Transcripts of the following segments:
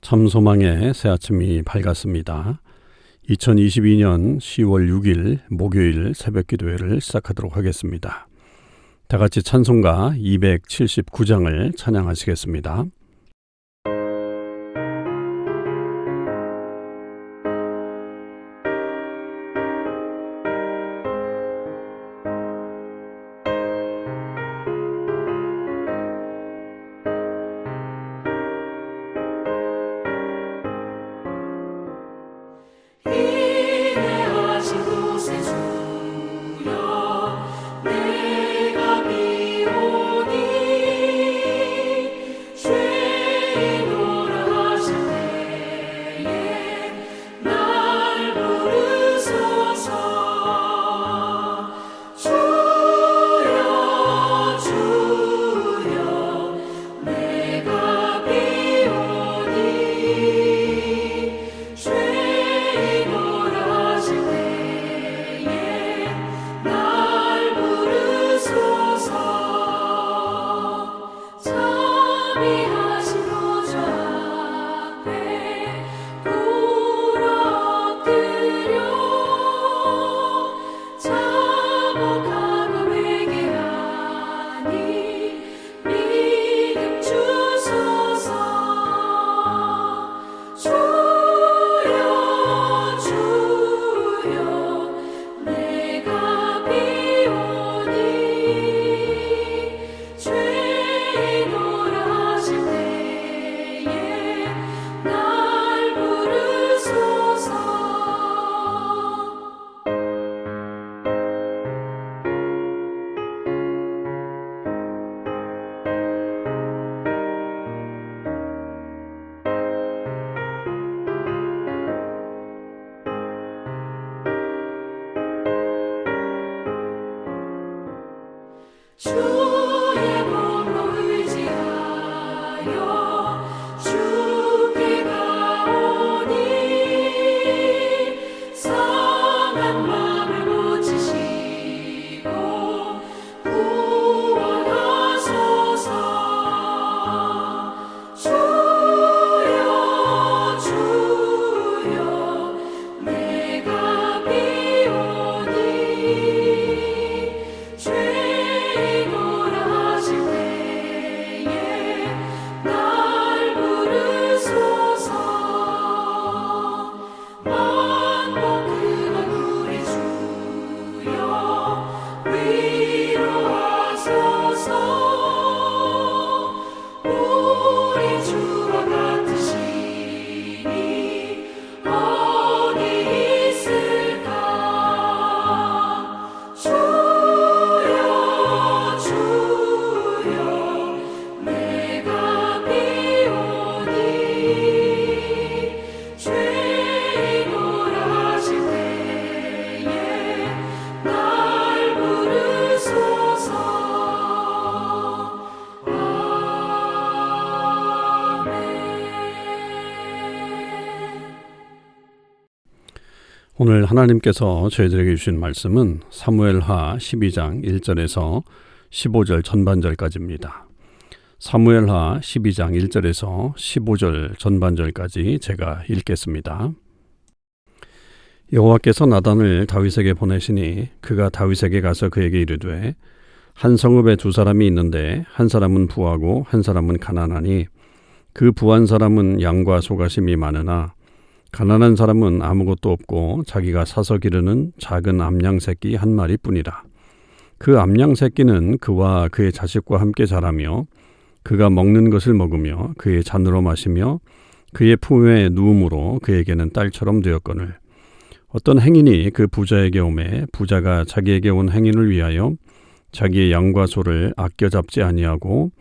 참소망의 새 아침이 밝았습니다. 2022년 10월 6일 목요일 새벽기도회를 시작하도록 하겠습니다. 다 같이 찬송가 279장을 찬양하시겠습니다. 오늘 하나님께서 저희들에게 주신 말씀은 사무엘하 12장 1절에서 15절 전반절까지입니다. 사무엘하 12장 1절에서 15절 전반절까지 제가 읽겠습니다. 여호와께서 나단을 다윗에게 보내시니 그가 다윗에게 가서 그에게 이르되 한 성읍에 두 사람이 있는데 한 사람은 부하고 한 사람은 가난하니 그 부한 사람은 양과 소가심이 많으나 가난한 사람은 아무것도 없고 자기가 사서 기르는 작은 암양 새끼 한 마리뿐이라. 그 암양 새끼는 그와 그의 자식과 함께 자라며 그가 먹는 것을 먹으며 그의 잔으로 마시며 그의 품에 누움으로 그에게는 딸처럼 되었거늘 어떤 행인이 그 부자에게 오매 부자가 자기에게 온 행인을 위하여 자기의 양과 소를 아껴 잡지 아니하고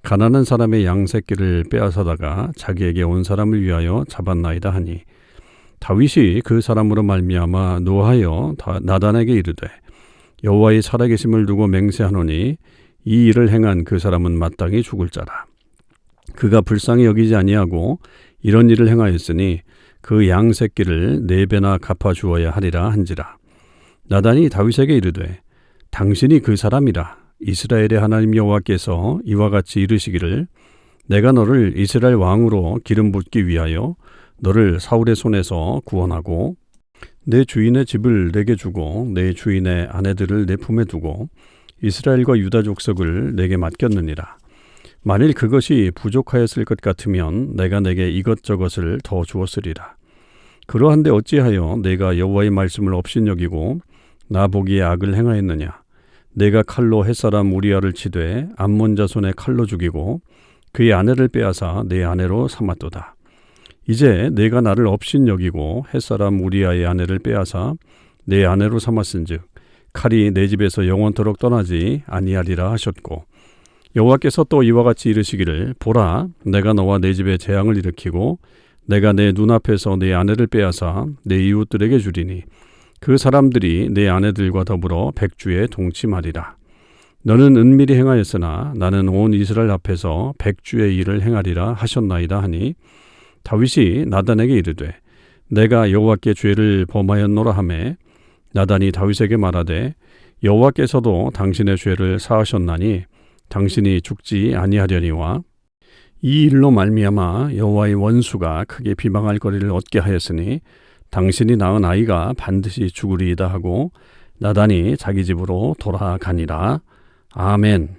가난한 사람의 양 새끼를 빼앗아다가 자기에게 온 사람을 위하여 잡았나이다 하니 다윗이 그 사람으로 말미암아 노하여 나단에게 이르되 여호와의 살아계심을 두고 맹세하노니 이 일을 행한 그 사람은 마땅히 죽을 자라. 그가 불쌍히 여기지 아니하고 이런 일을 행하였으니 그 양 새끼를 4배나 갚아 주어야 하리라 한지라. 나단이 다윗에게 이르되 당신이 그 사람이라. 이스라엘의 하나님 여호와께서 이와 같이 이르시기를 내가 너를 이스라엘 왕으로 기름 붓기 위하여 너를 사울의 손에서 구원하고 내 주인의 집을 내게 주고 내 주인의 아내들을 내 품에 두고 이스라엘과 유다 족속을 내게 맡겼느니라. 만일 그것이 부족하였을 것 같으면 내가 내게 이것저것을 더 주었으리라. 그러한데 어찌하여 내가 여호와의 말씀을 업신여기고 나 보기에 악을 행하였느냐. 내가 칼로 햇사람 우리아를 치되 암몬 자손의 칼로 죽이고 그의 아내를 빼앗아 내 아내로 삼았도다. 이제 내가 나를 업신여기고 햇사람 우리아의 아내를 빼앗아 내 아내로 삼았은즉 칼이 내 집에서 영원토록 떠나지 아니하리라 하셨고 여호와께서 또 이와 같이 이르시기를 보라 내가 너와 내 집에 재앙을 일으키고 내가 내 눈앞에서 내 아내를 빼앗아 내 이웃들에게 주리니 그 사람들이 내 아내들과 더불어 백주에 동침하리라. 너는 은밀히 행하였으나 나는 온 이스라엘 앞에서 백주의 일을 행하리라 하셨나이다 하니 다윗이 나단에게 이르되 내가 여호와께 죄를 범하였노라 하매 나단이 다윗에게 말하되 여호와께서도 당신의 죄를 사하셨나니 당신이 죽지 아니하려니와 이 일로 말미암아 여호와의 원수가 크게 비방할 거리를 얻게 하였으니 당신이 낳은 아이가 반드시 죽으리이다 하고 나단이 자기 집으로 돌아가니라. 아멘.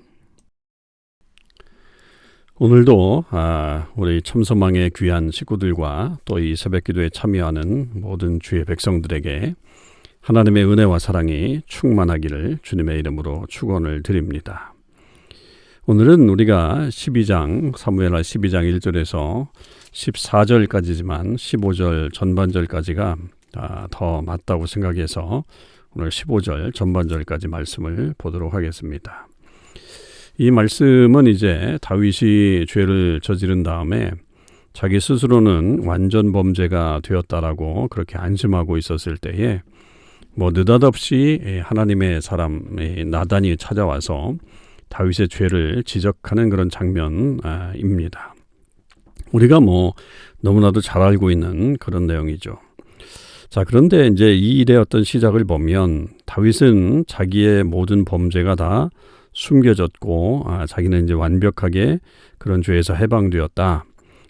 오늘도 우리 참소망의 귀한 식구들과 또 이 새벽기도에 참여하는 모든 주의 백성들에게 하나님의 은혜와 사랑이 충만하기를 주님의 이름으로 축원을 드립니다. 오늘은 우리가 12장 사무엘하 12장 1절에서 14절까지지만 15절 전반절까지가 더 맞다고 생각해서 오늘 15절 전반절까지 말씀을 보도록 하겠습니다. 이 말씀은 이제 다윗이 죄를 저지른 다음에 자기 스스로는 완전 범죄가 되었다라고 그렇게 안심하고 있었을 때에 느닷없이 하나님의 사람 나단이 찾아와서 다윗의 죄를 지적하는 그런 장면입니다. 우리가 너무나도 잘 알고 있는 그런 내용이죠. 자, 그런데 이제 이 일의 어떤 시작을 보면 다윗은 자기의 모든 범죄가 다 숨겨졌고 자기는 이제 완벽하게 그런 죄에서 해방되었다.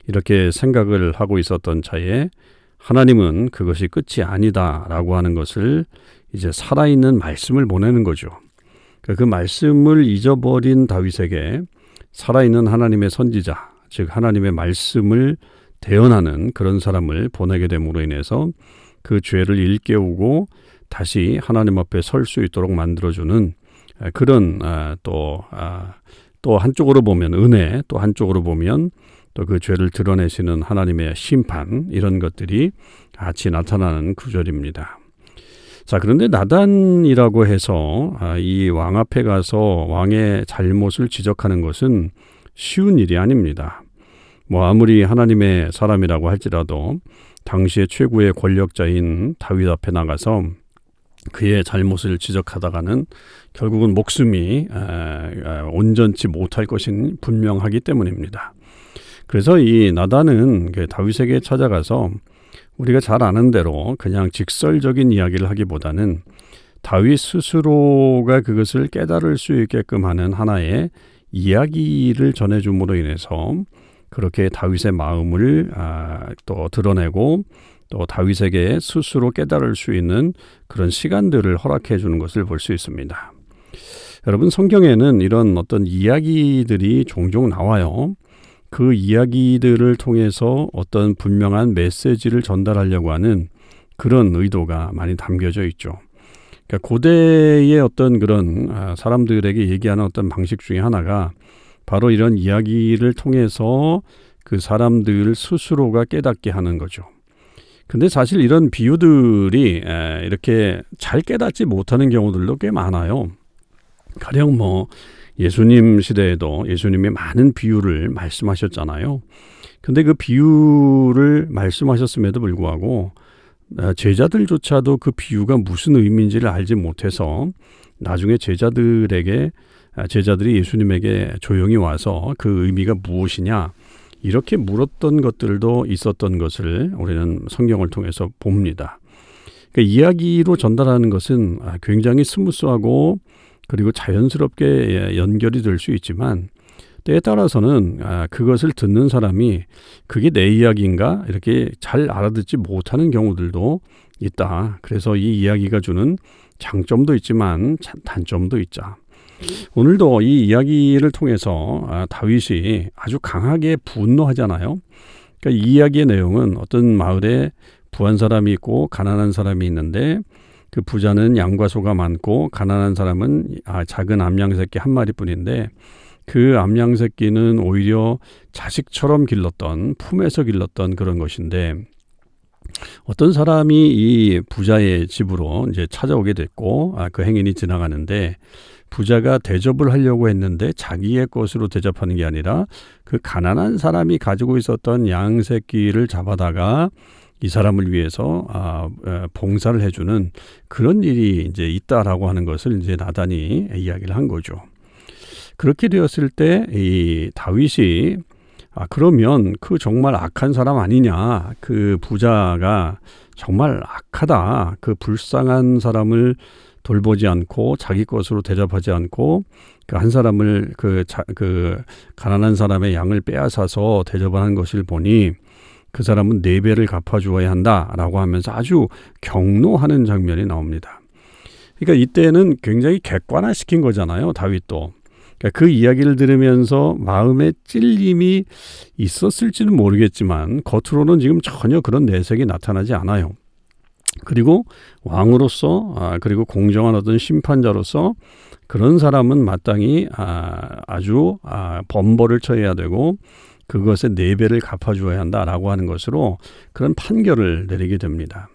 이렇게 생각을 하고 있었던 차에 하나님은 그것이 끝이 아니다라고 하는 것을 이제 살아있는 말씀을 보내는 거죠. 그 말씀을 잊어버린 다윗에게 살아있는 하나님의 선지자, 즉 하나님의 말씀을 대언하는 그런 사람을 보내게 됨으로 인해서 그 죄를 일깨우고 다시 하나님 앞에 설 수 있도록 만들어주는 그런 또 한쪽으로 보면 은혜, 또 한쪽으로 보면 또 그 죄를 드러내시는 하나님의 심판, 이런 것들이 같이 나타나는 구절입니다. 자, 그런데 나단이라고 해서 이 왕 앞에 가서 왕의 잘못을 지적하는 것은 쉬운 일이 아닙니다. 아무리 하나님의 사람이라고 할지라도 당시의 최고의 권력자인 다윗 앞에 나가서 그의 잘못을 지적하다가는 결국은 목숨이 온전치 못할 것이 분명하기 때문입니다. 그래서 이 나단은 다윗에게 찾아가서 우리가 잘 아는 대로 그냥 직설적인 이야기를 하기보다는 다윗 스스로가 그것을 깨달을 수 있게끔 하는 하나의 이야기를 전해줌으로 인해서 그렇게 다윗의 마음을 또 드러내고 또 다윗에게 스스로 깨달을 수 있는 그런 시간들을 허락해 주는 것을 볼 수 있습니다. 여러분, 성경에는 이런 어떤 이야기들이 종종 나와요. 그 이야기들을 통해서 어떤 분명한 메시지를 전달하려고 하는 그런 의도가 많이 담겨져 있죠. 그러니까 고대의 어떤 그런 사람들에게 얘기하는 어떤 방식 중에 하나가 바로 이런 이야기를 통해서 그 사람들 스스로가 깨닫게 하는 거죠. 근데 사실 이런 비유들이 이렇게 잘 깨닫지 못하는 경우들도 꽤 많아요. 가령 예수님 시대에도 예수님이 많은 비유를 말씀하셨잖아요. 근데 그 비유를 말씀하셨음에도 불구하고 제자들조차도 그 비유가 무슨 의미인지를 알지 못해서 나중에 제자들이 예수님에게 조용히 와서 그 의미가 무엇이냐 이렇게 물었던 것들도 있었던 것을 우리는 성경을 통해서 봅니다. 그러니까 이야기로 전달하는 것은 굉장히 스무스하고 그리고 자연스럽게 연결이 될 수 있지만 때에 따라서는 그것을 듣는 사람이 그게 내 이야기인가 이렇게 잘 알아듣지 못하는 경우들도 있다. 그래서 이 이야기가 주는 장점도 있지만 단점도 있자. 오늘도 이 이야기를 통해서 다윗이 아주 강하게 분노하잖아요. 그러니까 이 이야기의 내용은 어떤 마을에 부한 사람이 있고 가난한 사람이 있는데 그 부자는 양과 소가 많고 가난한 사람은 작은 암양 새끼 한 마리뿐인데 그 암양 새끼는 오히려 자식처럼 길렀던 품에서 길렀던 그런 것인데 어떤 사람이 이 부자의 집으로 이제 찾아오게 됐고 그 행인이 지나가는데 부자가 대접을 하려고 했는데 자기의 것으로 대접하는 게 아니라 그 가난한 사람이 가지고 있었던 양 새끼를 잡아다가 이 사람을 위해서 봉사를 해주는 그런 일이 이제 있다라고 하는 것을 이제 나단이 이야기를 한 거죠. 그렇게 되었을 때 이 다윗이 그러면 그 정말 악한 사람 아니냐, 그 부자가 정말 악하다, 그 불쌍한 사람을 돌보지 않고 자기 것으로 대접하지 않고 그 한 사람을 그 가난한 사람의 양을 빼앗아서 대접하는 것을 보니 그 사람은 4배를 갚아주어야 한다라고 하면서 아주 경노하는 장면이 나옵니다. 그러니까 이때는 굉장히 객관화시킨 거잖아요, 다윗도. 그러니까 그 이야기를 들으면서 마음에 찔림이 있었을지는 모르겠지만 겉으로는 지금 전혀 그런 내색이 나타나지 않아요. 그리고 왕으로서 그리고 공정한 어떤 심판자로서 그런 사람은 마땅히 아주 범벌을 처해야 되고 그것의 4배를 갚아주어야 한다라고 하는 것으로 그런 판결을 내리게 됩니다.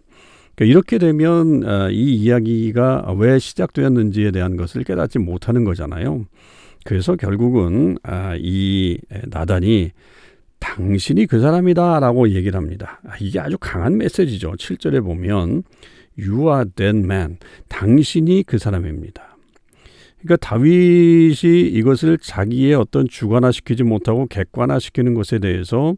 그러니까 이렇게 되면 이 이야기가 왜 시작되었는지에 대한 것을 깨닫지 못하는 거잖아요. 그래서 결국은 이 나단이 당신이 그 사람이다라고 얘기를 합니다. 이게 아주 강한 메시지죠. 7절에 보면 You are that man. 당신이 그 사람입니다. 그러니까 다윗이 이것을 자기의 어떤 주관화시키지 못하고 객관화시키는 것에 대해서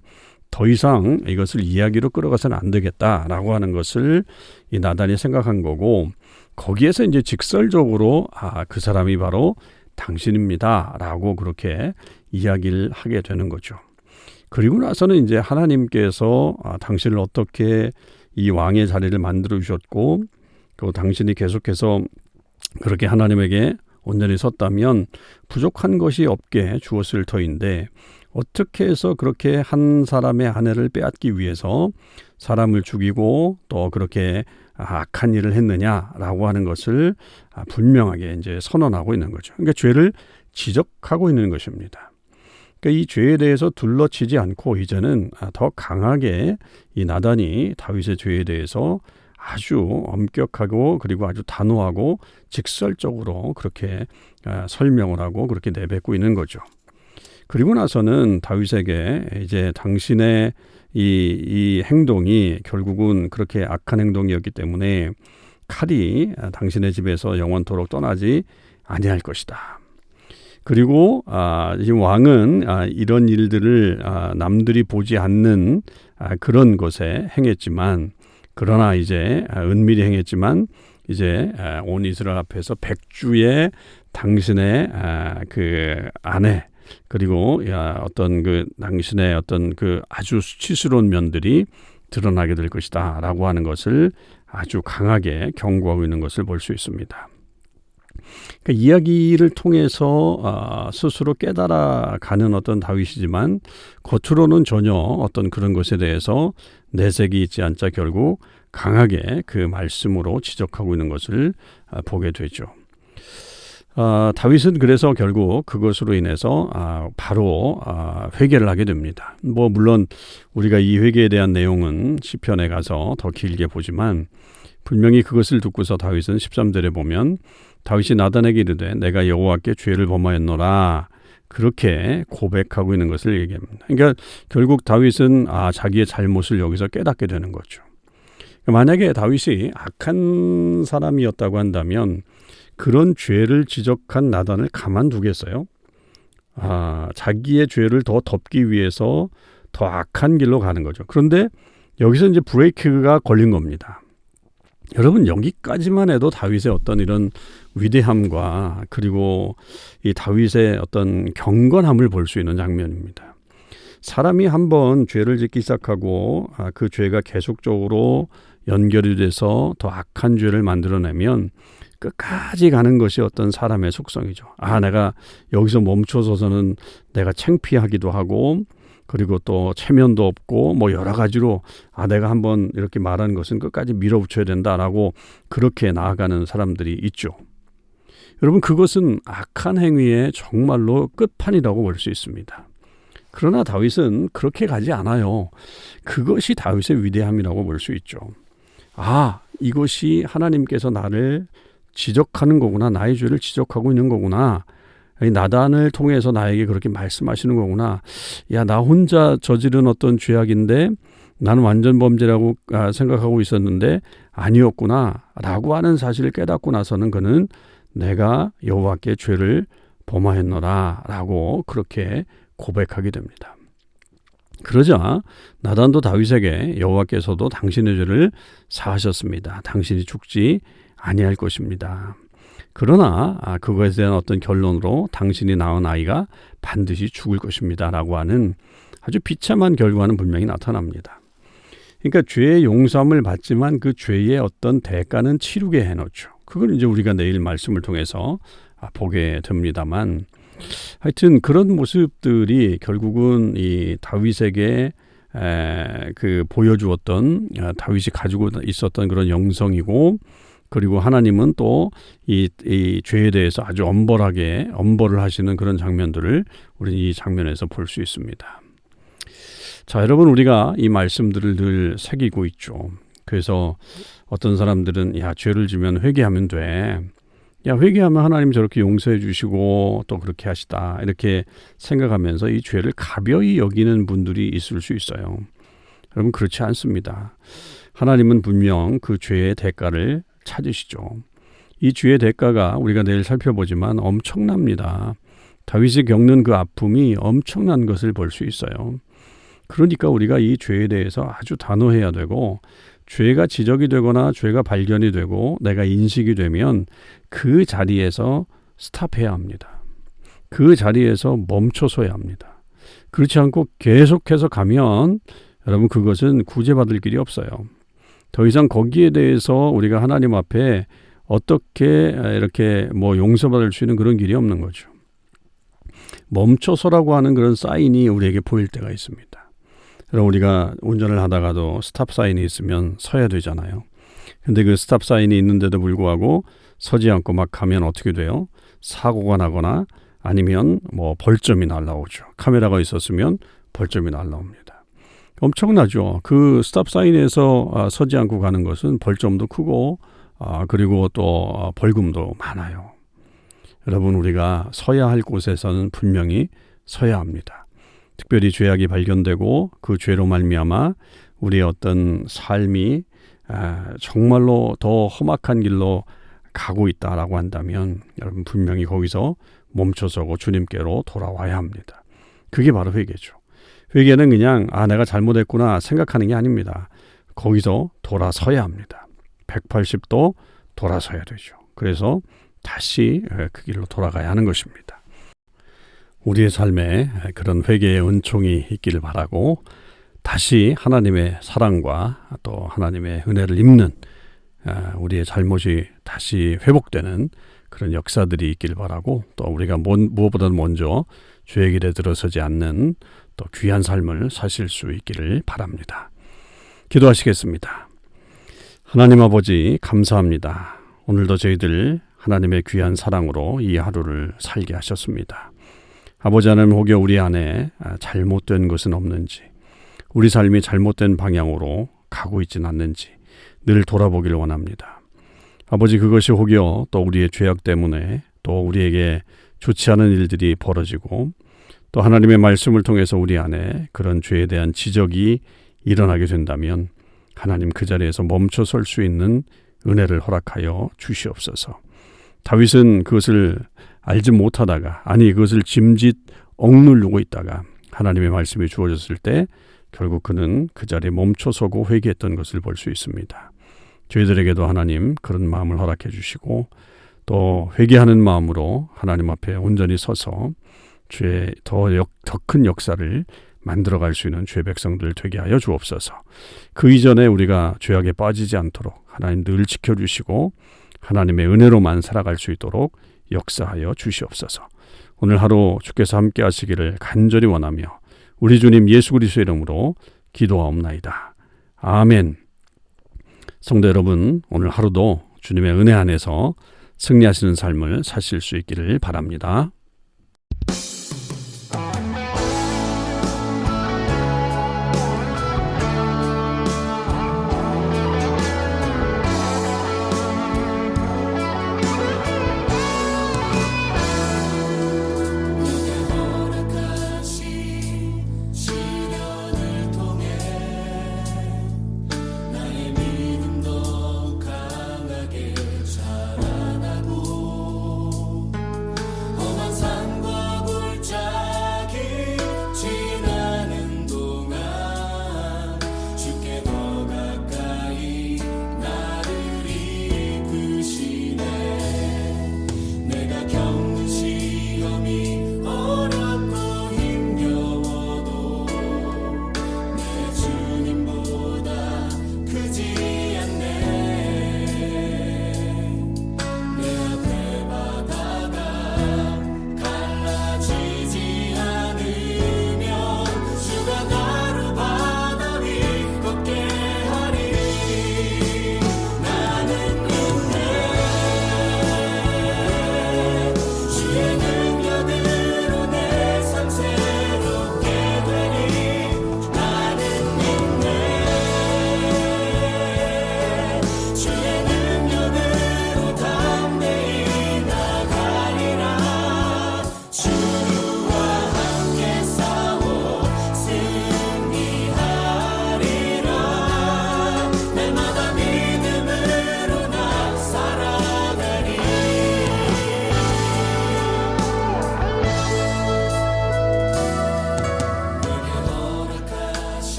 더 이상 이것을 이야기로 끌어가서는 안 되겠다라고 하는 것을 이 나단이 생각한 거고 거기에서 이제 직설적으로 그 사람이 바로 당신입니다라고 그렇게 이야기를 하게 되는 거죠. 그리고 나서는 이제 하나님께서 당신을 어떻게 이 왕의 자리를 만들어 주셨고 또 당신이 계속해서 그렇게 하나님에게 온전히 섰다면 부족한 것이 없게 주었을 터인데 어떻게 해서 그렇게 한 사람의 아내를 빼앗기 위해서 사람을 죽이고 또 그렇게 악한 일을 했느냐라고 하는 것을 분명하게 이제 선언하고 있는 거죠. 그러니까 죄를 지적하고 있는 것입니다. 그러니까 이 죄에 대해서 둘러치지 않고 이제는 더 강하게 이 나단이 다윗의 죄에 대해서 아주 엄격하고 그리고 아주 단호하고 직설적으로 그렇게 설명을 하고 그렇게 내뱉고 있는 거죠. 그리고 나서는 다윗에게 이제 당신의 이 행동이 결국은 그렇게 악한 행동이었기 때문에 칼이 당신의 집에서 영원토록 떠나지 아니할 것이다. 그리고 지금 왕은 이런 일들을 남들이 보지 않는 그런 것에 행했지만 그러나 이제 은밀히 행했지만 이제 온 이스라엘 앞에서 백주의 당신의 그 아내 그리고 어떤 그 당신의 어떤 그 아주 수치스러운 면들이 드러나게 될 것이다라고 하는 것을 아주 강하게 경고하고 있는 것을 볼 수 있습니다. 그러니까 이야기를 통해서 스스로 깨달아가는 어떤 다윗이지만 겉으로는 전혀 어떤 그런 것에 대해서 내색이 있지 않자 결국 강하게 그 말씀으로 지적하고 있는 것을 보게 되죠. 다윗은 그래서 결국 그것으로 인해서 바로 회개를 하게 됩니다. 물론 우리가 이 회개에 대한 내용은 시편에 가서 더 길게 보지만 분명히 그것을 듣고서 다윗은 13절에 보면 다윗이 나단에게 이르되 내가 여호와께 죄를 범하였노라 그렇게 고백하고 있는 것을 얘기합니다. 그러니까 결국 다윗은 자기의 잘못을 여기서 깨닫게 되는 거죠. 만약에 다윗이 악한 사람이었다고 한다면 그런 죄를 지적한 나단을 가만두겠어요? 자기의 죄를 더 덮기 위해서 더 악한 길로 가는 거죠. 그런데 여기서 이제 브레이크가 걸린 겁니다. 여러분 여기까지만 해도 다윗의 어떤 이런 위대함과 그리고 이 다윗의 어떤 경건함을 볼 수 있는 장면입니다. 사람이 한번 죄를 짓기 시작하고 그 죄가 계속적으로 연결이 돼서 더 악한 죄를 만들어내면 끝까지 가는 것이 어떤 사람의 속성이죠. 내가 여기서 멈춰서서는 내가 창피하기도 하고 그리고 또 체면도 없고 뭐 여러 가지로 내가 한번 이렇게 말하는 것은 끝까지 밀어붙여야 된다라고 그렇게 나아가는 사람들이 있죠. 여러분 그것은 악한 행위의 정말로 끝판이라고 볼 수 있습니다. 그러나 다윗은 그렇게 가지 않아요. 그것이 다윗의 위대함이라고 볼 수 있죠. 이것이 하나님께서 나를 지적하는 거구나. 나의 죄를 지적하고 있는 거구나. 나단을 통해서 나에게 그렇게 말씀하시는 거구나. 나 혼자 저지른 어떤 죄악인데 나는 완전 범죄라고 생각하고 있었는데 아니었구나 라고 하는 사실을 깨닫고 나서는 그는 내가 여호와께 죄를 범하였노라 라고 그렇게 고백하게 됩니다. 그러자 나단도 다윗에게 여호와께서도 당신의 죄를 사하셨습니다. 당신이 죽지 아니할 것입니다. 그러나 그것에 대한 어떤 결론으로 당신이 낳은 아이가 반드시 죽을 것입니다 라고 하는 아주 비참한 결과는 분명히 나타납니다. 그러니까 죄의 용서함을 받지만 그 죄의 어떤 대가는 치르게 해놓죠. 그건 이제 우리가 내일 말씀을 통해서 보게 됩니다만 하여튼 그런 모습들이 결국은 이 다윗에게 그 보여주었던 다윗이 가지고 있었던 그런 영성이고 그리고 하나님은 또 이 죄에 대해서 아주 엄벌을 하시는 그런 장면들을 우리는 이 장면에서 볼 수 있습니다. 자, 여러분 우리가 이 말씀들을 늘 새기고 있죠. 그래서 어떤 사람들은 죄를 지면 회개하면 돼. 회개하면 하나님 저렇게 용서해 주시고 또 그렇게 하시다. 이렇게 생각하면서 이 죄를 가벼이 여기는 분들이 있을 수 있어요. 여러분 그렇지 않습니다. 하나님은 분명 그 죄의 대가를 찾으시죠. 이 죄의 대가가 우리가 내일 살펴보지만 엄청납니다. 다윗이 겪는 그 아픔이 엄청난 것을 볼 수 있어요. 그러니까 우리가 이 죄에 대해서 아주 단호해야 되고 죄가 지적이 되거나 죄가 발견이 되고 내가 인식이 되면 그 자리에서 스탑해야 합니다. 그 자리에서 멈춰서야 합니다. 그렇지 않고 계속해서 가면 여러분 그것은 구제받을 길이 없어요. 더 이상 거기에 대해서 우리가 하나님 앞에 어떻게 이렇게 용서받을 수 있는 그런 길이 없는 거죠. 멈춰서라고 하는 그런 사인이 우리에게 보일 때가 있습니다. 그럼 우리가 운전을 하다가도 스탑 사인이 있으면 서야 되잖아요. 근데 그 스탑 사인이 있는데도 불구하고 서지 않고 막 가면 어떻게 돼요? 사고가 나거나 아니면 벌점이 날라오죠. 카메라가 있었으면 벌점이 날라옵니다. 엄청나죠. 그 스탑 사인에서 서지 않고 가는 것은 벌점도 크고 그리고 또 벌금도 많아요. 여러분 우리가 서야 할 곳에서는 분명히 서야 합니다. 특별히 죄악이 발견되고 그 죄로 말미암아 우리의 어떤 삶이 정말로 더 험악한 길로 가고 있다라고 한다면 여러분 분명히 거기서 멈춰서고 주님께로 돌아와야 합니다. 그게 바로 회개죠. 회개는 그냥 내가 잘못했구나 생각하는 게 아닙니다. 거기서 돌아서야 합니다. 180도 돌아서야 되죠. 그래서 다시 그 길로 돌아가야 하는 것입니다. 우리의 삶에 그런 회개의 은총이 있기를 바라고 다시 하나님의 사랑과 또 하나님의 은혜를 입는 우리의 잘못이 다시 회복되는 그런 역사들이 있기를 바라고 또 우리가 무엇보다 먼저 죄의 길에 들어서지 않는 또 귀한 삶을 사실 수 있기를 바랍니다. 기도하시겠습니다. 하나님 아버지 감사합니다. 오늘도 저희들 하나님의 귀한 사랑으로 이 하루를 살게 하셨습니다. 아버지 하나님 혹여 우리 안에 잘못된 것은 없는지 우리 삶이 잘못된 방향으로 가고 있지는 않는지 늘 돌아보기를 원합니다. 아버지 그것이 혹여 또 우리의 죄악 때문에 또 우리에게 좋지 않은 일들이 벌어지고 또 하나님의 말씀을 통해서 우리 안에 그런 죄에 대한 지적이 일어나게 된다면 하나님 그 자리에서 멈춰 설 수 있는 은혜를 허락하여 주시옵소서. 다윗은 그것을 알지 못하다가 그것을 짐짓 억누르고 있다가 하나님의 말씀이 주어졌을 때 결국 그는 그 자리에 멈춰서고 회개했던 것을 볼 수 있습니다. 저희들에게도 하나님 그런 마음을 허락해 주시고 또 회개하는 마음으로 하나님 앞에 온전히 서서 주의 더 큰 역사를 만들어갈 수 있는 주의 백성들 되게 하여 주옵소서. 그 이전에 우리가 죄악에 빠지지 않도록 하나님 늘 지켜주시고 하나님의 은혜로만 살아갈 수 있도록 역사하여 주시옵소서. 오늘 하루 주께서 함께 하시기를 간절히 원하며 우리 주님 예수 그리스도의 이름으로 기도하옵나이다. 아멘. 성도 여러분, 오늘 하루도 주님의 은혜 안에서 승리하시는 삶을 사실 수 있기를 바랍니다.